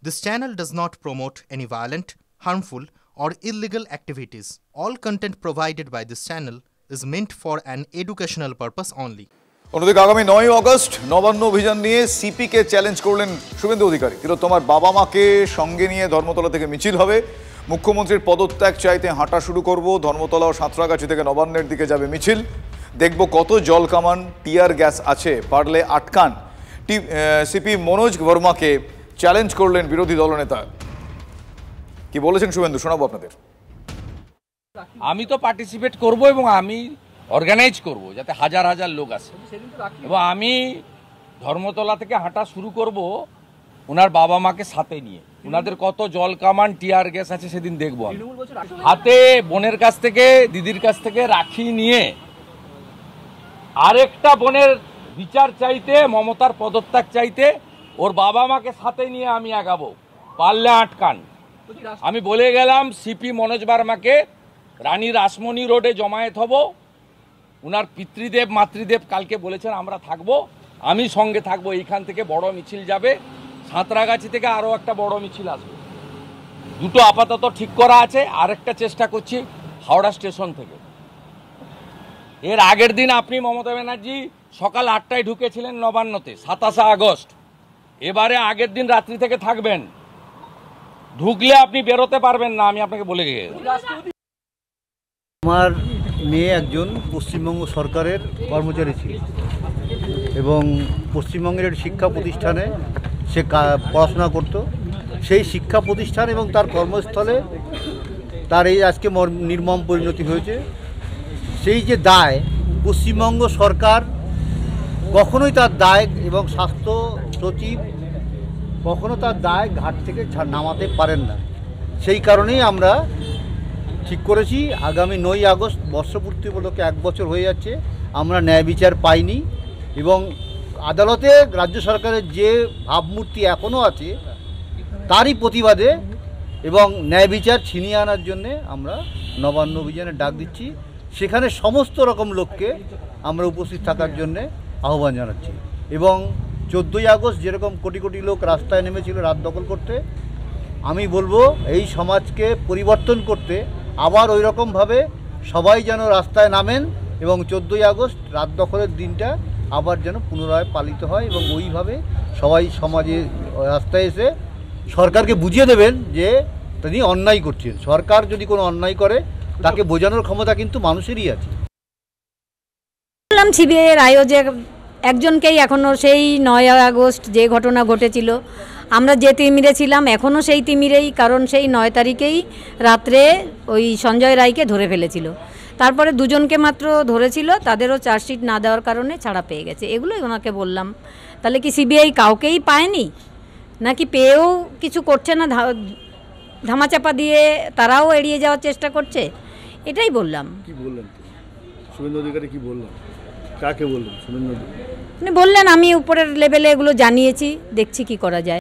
This channel does not promote any violent, harmful, or illegal activities. All content provided by this channel is meant for an educational purpose only. অন্যদিকে আগামী 9 August Nabanna অভিযান নিয়ে সিপিকে challenge করলেন শুভেন্দু অধিকারী। কিন্তু তোমার বাবা মাকে সঙ্গে নিয়ে ধর্মতলা থেকে মিছিল হবে, মুখ্যমন্ত্রীর পদত্যাগ চাইতে হাঁটা শুরু করব, ধর্মতলা ও সাঁতরাগাছি থেকে নবান্নের দিকে যাবে মিছিল, দেখব কত জল কামান টিয়ার গ্যাস আছে, পারলে আটকান। সিপি মনোজ বর্মাকে চ্যালেঞ্জ করলেন বিরোধী দলনেতা। কি বলেছেন শুভেন্দু, শোনাবো আপনাদের। আমি তো পার্টিসিপেট করব এবং আমি অর্গানাইজ করব যাতে হাজার হাজার লোক আসে, এবং আমি ধর্মতলা থেকে হাঁটা শুরু করব ওনার বাবা মাকে সাথে নিয়ে। ওনাদের কত জল কামান টিয়ার গ্যাস আছে সেদিন দেখবো। হাতে বোনের কাছ থেকে, দিদির কাছ থেকে রাখি নিয়ে আরেকটা বোনের বিচার চাইতে, মমতার পদত্যাগ চাইতে ওর বাবা মাকে সাথে নিয়ে আমি আগাবো, পারলে আটকান। আমি বলে গেলাম সিপি মনোজ বর্মাকে রানী রাসমণি রোডে জমায়েত হব। উনার পিতৃদেব মাতৃদেব কালকে বলেছেন আমরা থাকবো, আমি সঙ্গে থাকবো। এইখান থেকে বড় মিছিল যাবে, সাঁতরাগাছি থেকে আরও একটা বড় মিছিল আসবে। দুটো আপাতত ঠিক করা আছে, আরেকটা চেষ্টা করছি হাওড়া স্টেশন থেকে। এর আগের দিন আপনি মমতা ব্যানার্জি সকাল 8টায় ঢুকেছিলেন নবান্নতে, 27 আগস্ট। এবারে আগের দিন রাত্রি থেকে থাকবেন, ঢুকলে আপনি বেরোতে পারবেন না, আমি আপনাকে বলে গেছি। আমার মেয়ে একজন পশ্চিমবঙ্গ সরকারের কর্মচারী ছিল এবং পশ্চিমবঙ্গের শিক্ষা প্রতিষ্ঠানে সে পড়াশোনা করত। সেই শিক্ষা প্রতিষ্ঠান এবং তার কর্মস্থলে তার এই আজকে নির্মম পরিণতি হয়েছে। সেই যে দায়, পশ্চিমবঙ্গ সরকার কখনোই তার দায় এবং স্বাস্থ্য সচিব কখনো তার দায় ঘাট থেকে নামাতে পারেন না। সেই কারণেই আমরা ঠিক করেছি আগামী 9 আগস্ট বর্ষপূর্তি উপলক্ষে 1 বছর হয়ে যাচ্ছে, আমরা ন্যায় বিচার পাইনি এবং আদালতে রাজ্য সরকারের যে ভাবমূর্তি এখনও আছে তারই প্রতিবাদে এবং ন্যায় বিচার ছিনিয়ে আনার জন্যে আমরা নবান্ন অভিযানে ডাক দিচ্ছি। সেখানে সমস্ত রকম লোককে আমরা উপস্থিত থাকার জন্যে আহ্বান জানাচ্ছি। এবং 14ই আগস্ট যেরকম কোটি কোটি লোক রাস্তায় নেমেছিল রাত দখল করতে, আমি বলবো এই সমাজকে পরিবর্তন করতে আবার ওই রকমভাবে সবাই যেন রাস্তায় নামেন এবং 14ই আগস্ট রাত দখলের দিনটা আবার যেন পুনরায় পালিত হয় এবং ওইভাবে সবাই সমাজে রাস্তায় এসে সরকারকে বুঝিয়ে দেবেন যে তিনি অন্যায় করছেন। সরকার যদি কোনো অন্যায় করে তাকে বোঝানোর ক্ষমতা কিন্তু মানুষেরই আছে। বললাম সিবিআইয়ের আয়োজক একজনকেই এখনও সেই 9 আগস্ট যে ঘটনা ঘটেছিল আমরা যে তিমিরে ছিলাম এখনও সেই তিমিরেই, কারণ সেই 9 তারিখেই রাত্রে ওই সঞ্জয় রায়কে ধরে ফেলেছিল। তারপরে দুজনকে মাত্র ধরেছিল, তাদেরও চার্জশিট না দেওয়ার কারণে ছাড়া পেয়ে গেছে। এগুলোই ওনাকে বললাম। তাহলে কি সিবিআই কাউকেই পায়নি, নাকি পেয়েও কিছু করছে না, ধামাচাপা দিয়ে তারাও এড়িয়ে যাওয়ার চেষ্টা করছে? এটাই বললাম। কি বললেন শুভেন্দু অধিকারী, কি বললেন, কাকে বললেন? শুভেন্দু বললেন আমি উপরের লেভেলে এগুলো জানিয়েছি, দেখছি কি করা যায়।